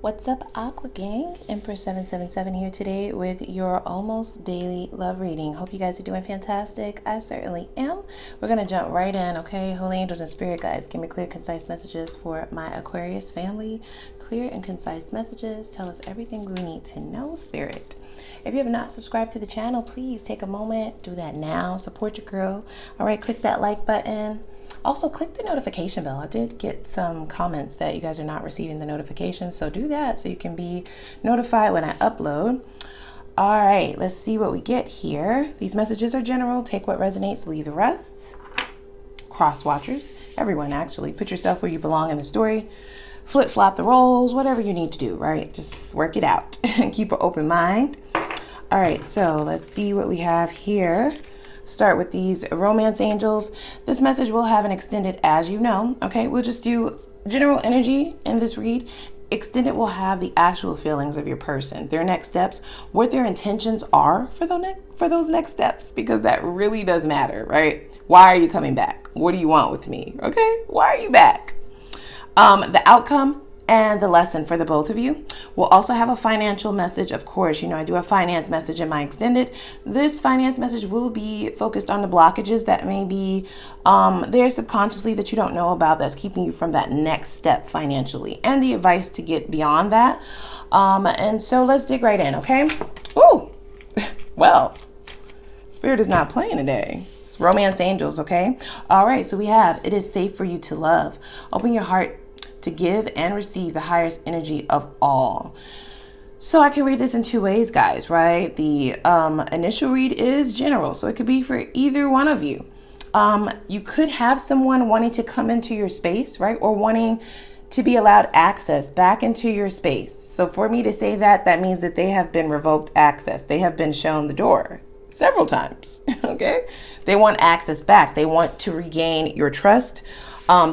What's up, Aqua Gang? Empress 777 here today with your almost daily love reading. Hope you guys are doing fantastic. I certainly am. We're going to jump right in, okay? Holy angels and spirit guides, give me clear, concise messages for my Aquarius family. Clear and concise messages. Tell us everything we need to know, spirit. If you have not subscribed to the channel, please take a moment. Do that now. Support your girl. All right, click that like button. Also, click the notification bell. I did get some comments that you guys are not receiving the notifications, so do that so you can be notified when I upload. All right, let's see what we get here. These messages are general. Take what resonates, leave the rest. Cross watchers, everyone actually. Put yourself where you belong in the story. Flip-flop the roles, whatever you need to do, right? Just work it out and keep an open mind. All right, so let's see what we have here. Start with these romance angels. This message will have an extended as you know. Okay, we'll just do general energy in this read. Extended will have the actual feelings of your person, their next steps, what their intentions are for those next steps, because that really does matter, right? Why are you coming back? What do you want with me? Okay, why are you back? The outcome and the lesson for the both of you. We'll also have a financial message. Of course, you know, I do a finance message in my extended. This finance message will be focused on the blockages that may be there subconsciously that you don't know about, that's keeping you from that next step financially, and the advice to get beyond that. And so let's dig right in, okay? Ooh, well, Spirit is not playing today. It's romance angels, okay? All right, so we have, it is safe for you to love. Open your heart to give and receive the highest energy of all. So I can read this in two ways, guys, right? The initial read is general, so it could be for either one of you. You could have someone wanting to come into your space, right? Or wanting to be allowed access back into your space. So for me to say that, that means that they have been revoked access. They have been shown the door several times, okay? They want access back. They want to regain your trust.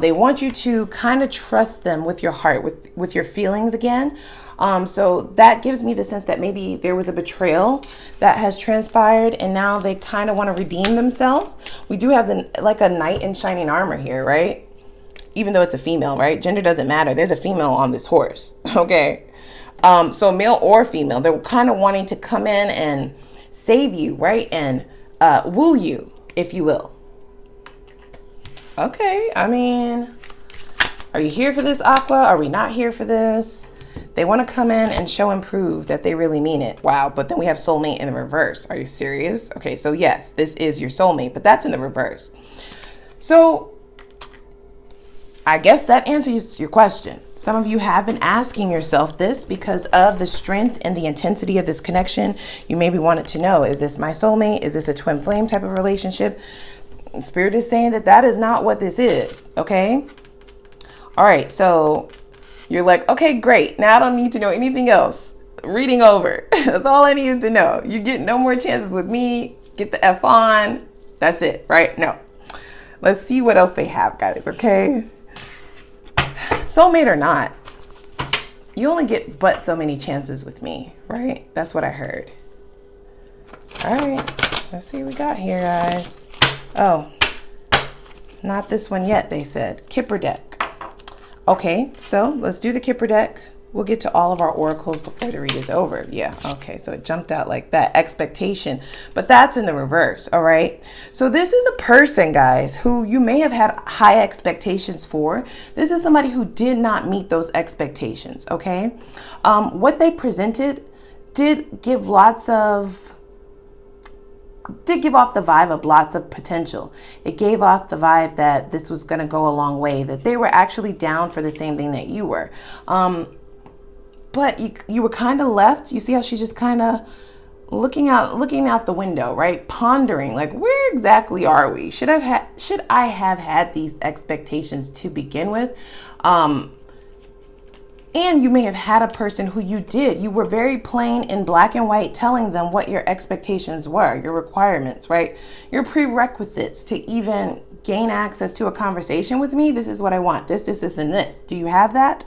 They want you to kind of trust them with your heart, with your feelings again. So that gives me the sense that maybe there was a betrayal that has transpired and now they kind of want to redeem themselves. We do have like a knight in shining armor here, right? Even though it's a female, right? Gender doesn't matter. There's a female on this horse, okay? So male or female, they're kind of wanting to come in and save you, right? And woo you, if you will. Okay, I mean, are you here for this, Aqua? Are we not here for this? They want to come in and show and prove that they really mean it. Wow, but then we have soulmate in the reverse. Are you serious? Okay, so yes, this is your soulmate, but that's in the reverse. So I guess that answers your question. Some of you have been asking yourself this because of the strength and the intensity of this connection. You maybe wanted to know, is this my soulmate? Is this a twin flame type of relationship? Spirit is saying that that is not what this is, okay? All right, so you're like, okay, great. Now I don't need to know anything else. Reading over. That's all I need to know. You get no more chances with me. Get the F on. That's it, right? No. Let's see what else they have, guys, okay? Soulmate or not, you only get but so many chances with me, right? That's what I heard. All right, let's see what we got here, guys. Oh, not this one yet, they said. Kipper deck. Okay, so let's do the Kipper deck. We'll get to all of our oracles before the read is over. Yeah, okay, so it jumped out like that. Expectation, but that's in the reverse, all right? So this is a person, guys, who you may have had high expectations for. This is somebody who did not meet those expectations, okay? What they presented did give off the vibe of lots of potential. It gave off the vibe that this was going to go a long way, that they were actually down for the same thing that you were. But you were kind of left. You see how she's just kind of looking out the window, right? Pondering, like, where exactly are we? Should I have had these expectations to begin with? And you may have had a person who you were very plain in black and white, telling them what your expectations were, your requirements, right? Your prerequisites to even gain access to a conversation with me. This is what I want. This, and this. Do you have that?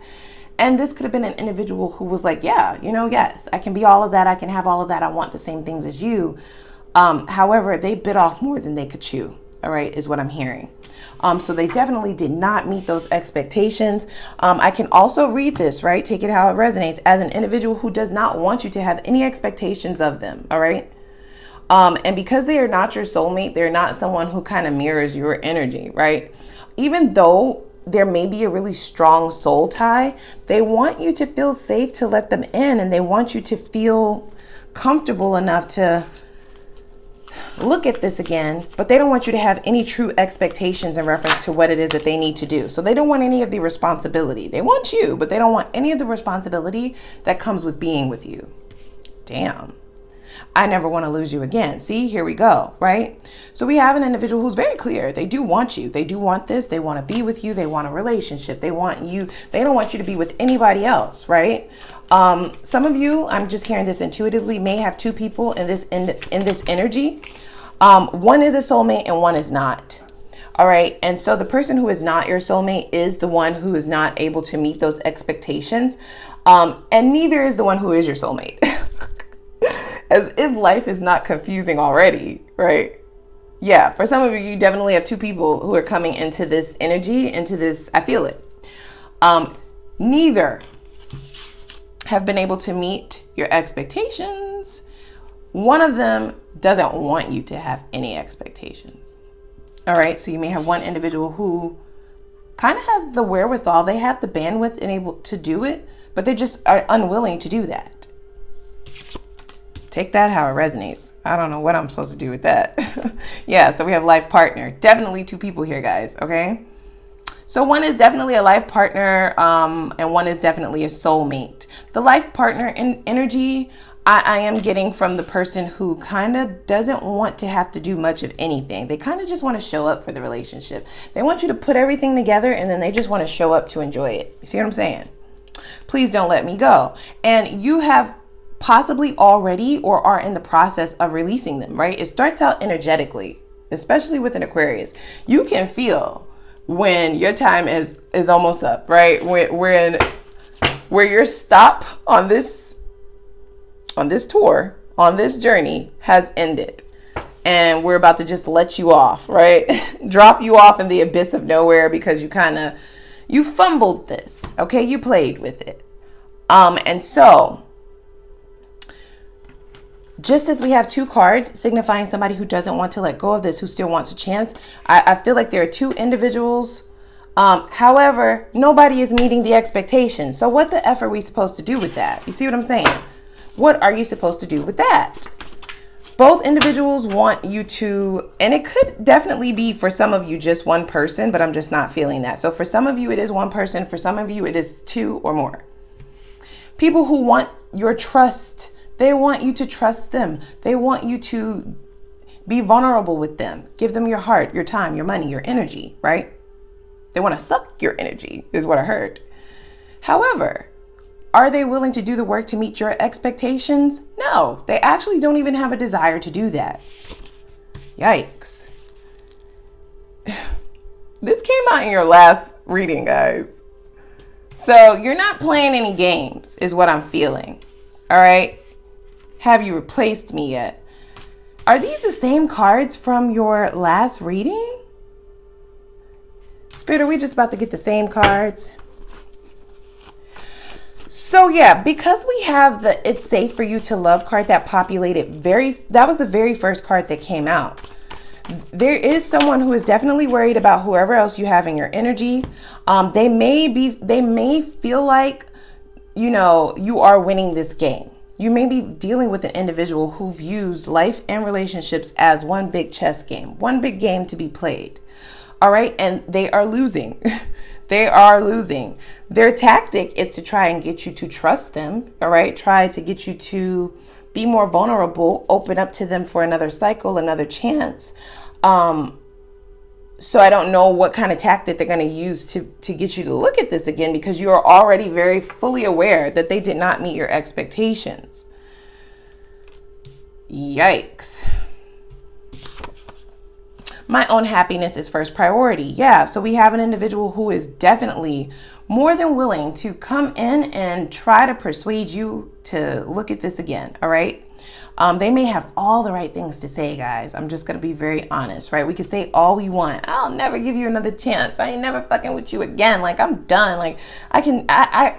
And this could have been an individual who was like, yeah, you know, yes, I can be all of that. I can have all of that. I want the same things as you. However, they bit off more than they could chew. all right, is what I'm hearing. So they definitely did not meet those expectations. I can also read this, right? Take it how it resonates, as an individual who does not want you to have any expectations of them, all right? And because they are not your soulmate, they're not someone who kind of mirrors your energy, right? Even though there may be a really strong soul tie, they want you to feel safe to let them in, and they want you to feel comfortable enough to look at this again, but they don't want you to have any true expectations in reference to what it is that they need to do. So they don't want any of the responsibility. They want you, but they don't want any of the responsibility that comes with being with you. Damn. I never want to lose you again. See, here we go, right? So we have an individual who's very clear. They do want you. They do want this. They want to be with you. They want a relationship. They want you. They don't want you to be with anybody else, right? Some of you, I'm just hearing this intuitively, may have two people in this energy. One is a soulmate and one is not. All right. And so the person who is not your soulmate is the one who is not able to meet those expectations. And neither is the one who is your soulmate. As if life is not confusing already, right? Yeah, for some of you, you definitely have two people who are coming into this energy, into this, I feel it. Neither have been able to meet your expectations. One of them doesn't want you to have any expectations. All right, so you may have one individual who kind of has the wherewithal, they have the bandwidth and able to do it, but they just are unwilling to do that. Take that how it resonates. I don't know what I'm supposed to do with that. Yeah, so we have life partner. Definitely two people here, guys, okay? So one is definitely a life partner, and one is definitely a soulmate. The life partner energy, I am getting from the person who kind of doesn't want to have to do much of anything. They kind of just want to show up for the relationship. They want you to put everything together, and then they just want to show up to enjoy it. You see what I'm saying? Please don't let me go. And you have possibly already or are in the process of releasing them, right? It starts out energetically, especially with an Aquarius. You can feel when your time is almost up, right? When where your stop on this tour, on this journey has ended. And we're about to just let you off, right? Drop you off in the abyss of nowhere because you fumbled this, okay? You played with it. And so just as we have two cards signifying somebody who doesn't want to let go of this, who still wants a chance, I feel like there are two individuals. However, nobody is meeting the expectations. So what the F are we supposed to do with that? You see what I'm saying? What are you supposed to do with that? Both individuals want you to, and it could definitely be for some of you just one person, but I'm just not feeling that. So for some of you, it is one person. For some of you, it is two or more. People who want your trust. They want you to trust them. They want you to be vulnerable with them. Give them your heart, your time, your money, your energy, right? They want to suck your energy, is what I heard. However, are they willing to do the work to meet your expectations? No, they actually don't even have a desire to do that. Yikes. This came out in your last reading, guys. So you're not playing any games, is what I'm feeling. All right. Have you replaced me yet? Are these the same cards from your last reading? Spirit, are we just about to get the same cards? So yeah, because we have the "It's Safe for You to Love" card that populated that was the very first card that came out. There is someone who is definitely worried about whoever else you have in your energy. They may feel like, you are winning this game. You may be dealing with an individual who views life and relationships as one big chess game, one big game to be played. All right. And they are losing. They are losing. Their tactic is to try and get you to trust them. All right. Try to get you to be more vulnerable, open up to them for another cycle, another chance. So I don't know what kind of tactic they're going to use to get you to look at this again, because you are already very fully aware that they did not meet your expectations. Yikes. My own happiness is first priority. Yeah, so we have an individual who is definitely more than willing to come in and try to persuade you to look at this again, all right? They may have all the right things to say, guys. I'm just going to be very honest, right? We can say all we want. I'll never give you another chance. I ain't never fucking with you again. Like, I'm done. Like, I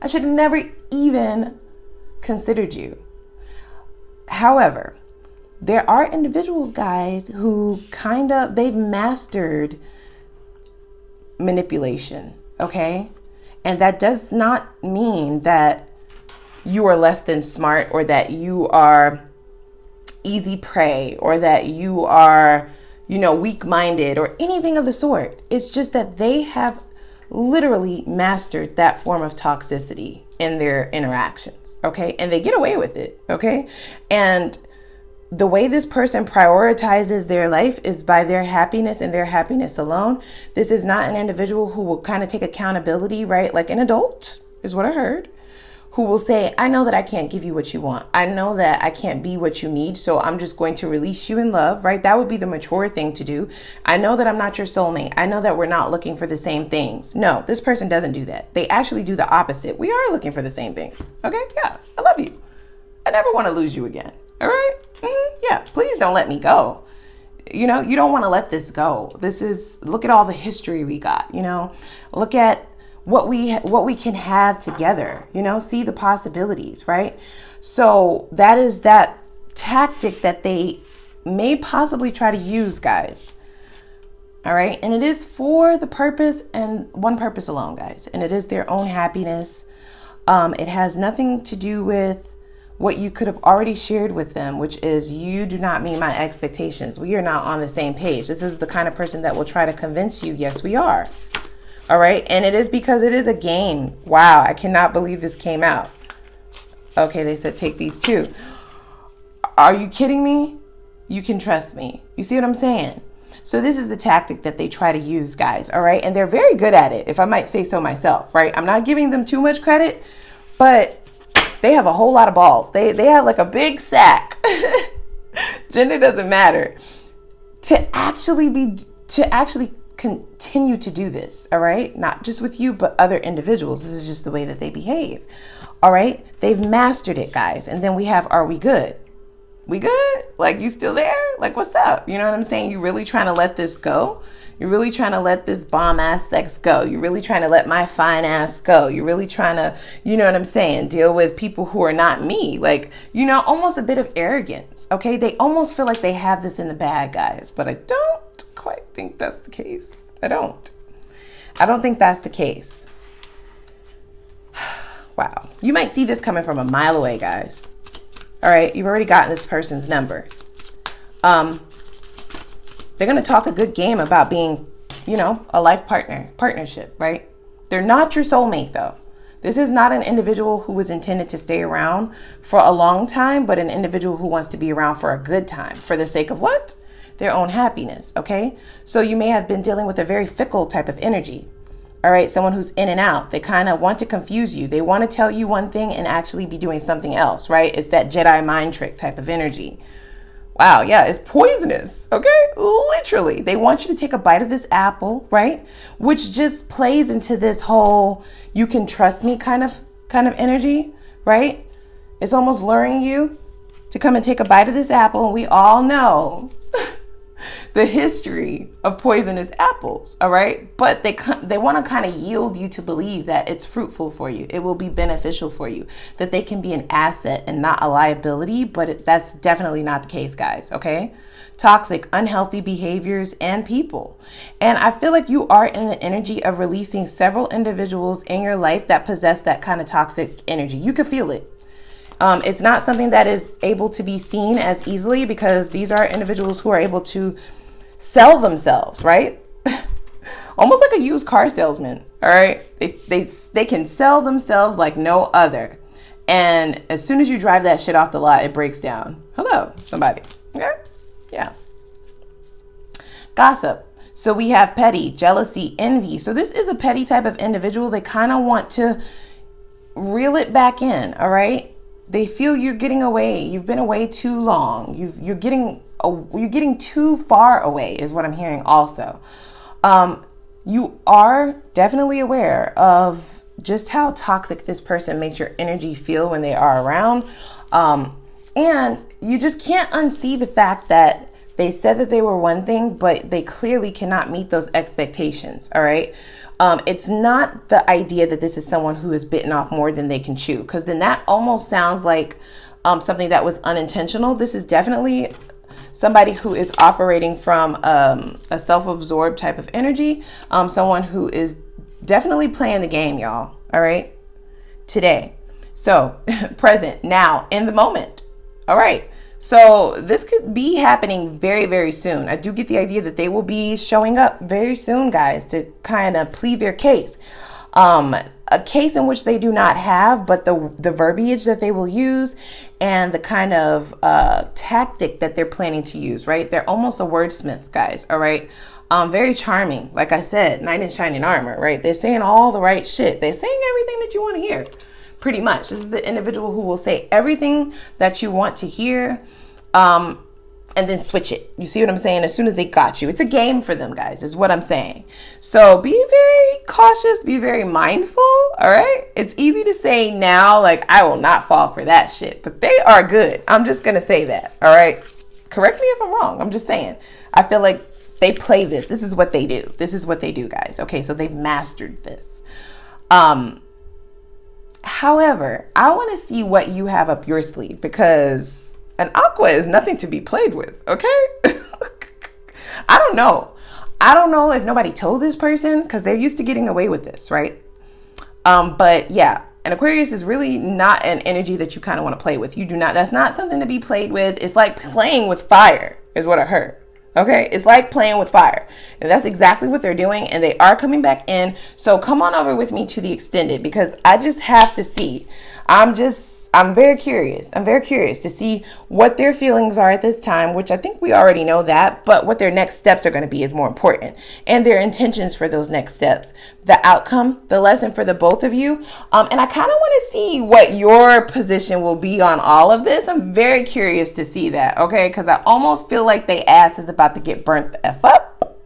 should have never even considered you. However, there are individuals, guys, who they've mastered manipulation, okay? And that does not mean that you are less than smart, or that you are easy prey, or that you are, weak-minded, or anything of the sort. It's just that they have literally mastered that form of toxicity in their interactions, okay? And they get away with it, okay? And the way this person prioritizes their life is by their happiness and their happiness alone. This is not an individual who will kind of take accountability, right? Like an adult is what I heard, who will say, I know that I can't give you what you want. I know that I can't be what you need. So I'm just going to release you in love, right? That would be the mature thing to do. I know that I'm not your soulmate. I know that we're not looking for the same things. No, this person doesn't do that. They actually do the opposite. We are looking for the same things. Okay. Yeah. I love you. I never want to lose you again. All right. Yeah, please don't let me go. You don't want to let this go. Look at all the history we got, look at what we can have together, see the possibilities, right? So that is that tactic that they may possibly try to use, guys. All right. And it is for the purpose and one purpose alone, guys. And it is their own happiness. It has nothing to do with what you could have already shared with them, which is, you do not meet my expectations. We are not on the same page. This is the kind of person that will try to convince you, yes, we are. All right. And it is because it is a game. Wow. I cannot believe this came out. Okay. They said, take these two. Are you kidding me? You can trust me. You see what I'm saying? So this is the tactic that they try to use, guys. All right. And they're very good at it, if I might say so myself, right? I'm not giving them too much credit, but they have a whole lot of balls. They have like a big sack. Gender doesn't matter. To actually continue to do this, all right? Not just with you, but other individuals. This is just the way that they behave, all right? They've mastered it, guys. And then we have, are we good? We good? Like, you still there? Like, what's up? You know what I'm saying? You really trying to let this go? You're really trying to let this bomb ass sex go. You're really trying to let my fine ass go. You're really trying to, you know what I'm saying, deal with people who are not me. Like, almost a bit of arrogance. Okay. They almost feel like they have this in the bag, guys, but I don't quite think that's the case. I don't think that's the case. Wow. You might see this coming from a mile away, guys. All right. You've already gotten this person's number. They're going to talk a good game about being, a life partnership, right? They're not your soulmate, though. This is not an individual who was intended to stay around for a long time, but an individual who wants to be around for a good time. For the sake of what? Their own happiness, okay? So you may have been dealing with a very fickle type of energy, all right? Someone who's in and out. They kind of want to confuse you. They want to tell you one thing and actually be doing something else, right? It's that Jedi mind trick type of energy. Wow, yeah, it's poisonous, okay? Literally, they want you to take a bite of this apple, right? Which just plays into this whole you can trust me kind of energy, right? It's almost luring you to come and take a bite of this apple. And we all know the history of poisonous apples, all right? But they want to kind of yield you to believe that it's fruitful for you. It will be beneficial for you, that they can be an asset and not a liability, but that's definitely not the case, guys, okay? Toxic, unhealthy behaviors and people. And I feel like you are in the energy of releasing several individuals in your life that possess that kind of toxic energy. You can feel it. It's not something that is able to be seen as easily because these are individuals who are able to sell themselves, right? Almost like a used car salesman, all right? They can sell themselves like no other. And as soon as you drive that shit off the lot, it breaks down. Hello, somebody. Okay? Yeah. Gossip. So we have petty, jealousy, envy. So this is a petty type of individual. They kind of want to reel it back in, all right? They feel you're getting away. You've been away too long. You're getting too far away is what I'm hearing also. You are definitely aware of just how toxic this person makes your energy feel when they are around. And you just can't unsee the fact that they said that they were one thing, but they clearly cannot meet those expectations, all right? It's not the idea that this is someone who has bitten off more than they can chew, because then that almost sounds like something that was unintentional. This is definitely somebody who is operating from a self-absorbed type of energy, someone who is definitely playing the game, y'all, all right? Today. So, present, now, in the moment. All right. So this could be happening very, very soon. I do get the idea that they will be showing up very soon, guys, to kind of plead their case. A case in which they do not have, but the verbiage that they will use and the kind of tactic that they're planning to use, right? They're almost a wordsmith, guys, all right? Very charming. Like I said, knight in shining armor, right? They're saying all the right shit. They're saying everything that you want to hear. Pretty much. This is the individual who will say everything that you want to hear, and then switch it. You see what I'm saying? As soon as they got you. It's a game for them, guys, is what I'm saying. So be very cautious, be very mindful, all right? It's easy to say now, like, I will not fall for that shit, but they are good. I'm just going to say that, all right? Correct me if I'm wrong. I'm just saying. I feel like they play this. This is what they do. This is what they do, guys. Okay, so they've mastered this. However, I want to see what you have up your sleeve, because an aqua is nothing to be played with, okay? I don't know. I don't know if nobody told this person, because they're used to getting away with this, right? But yeah, an Aquarius is really not an energy that you kind of want to play with. You do not. That's not something to be played with. It's like playing with fire, is what I heard. Okay, it's like playing with fire, and that's exactly what they're doing, and they are coming back in. So come on over with me to the extended, because I just have to see. I'm very curious. I'm very curious to see what their feelings are at this time, which I think we already know that, but what their next steps are going to be is more important, and their intentions for those next steps, the outcome, the lesson for the both of you. And I kind of want to see what your position will be on all of this. I'm very curious to see that, okay? Because I almost feel like they ass is about to get burnt the F up.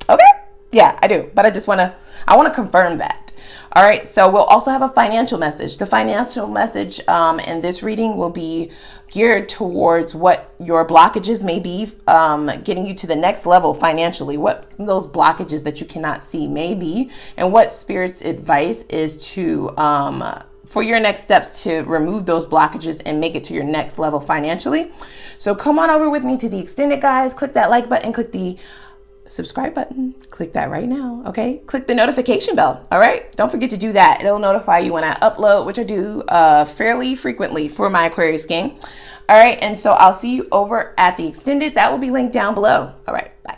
Okay? Yeah, I do. But I want to confirm that. All right, so we'll also have a financial message. The financial message in this reading will be geared towards what your blockages may be, getting you to the next level financially, what those blockages that you cannot see may be, and what Spirit's advice is to for your next steps to remove those blockages and make it to your next level financially. So come on over with me to the extended, guys. Click that like button, click the subscribe button, click that right now. Okay, click the notification bell. All right, don't forget to do that. It'll notify you when I upload, which I do fairly frequently for my Aquarius game. All right, and so I'll see you over at the extended. That will be linked down below. All right, bye.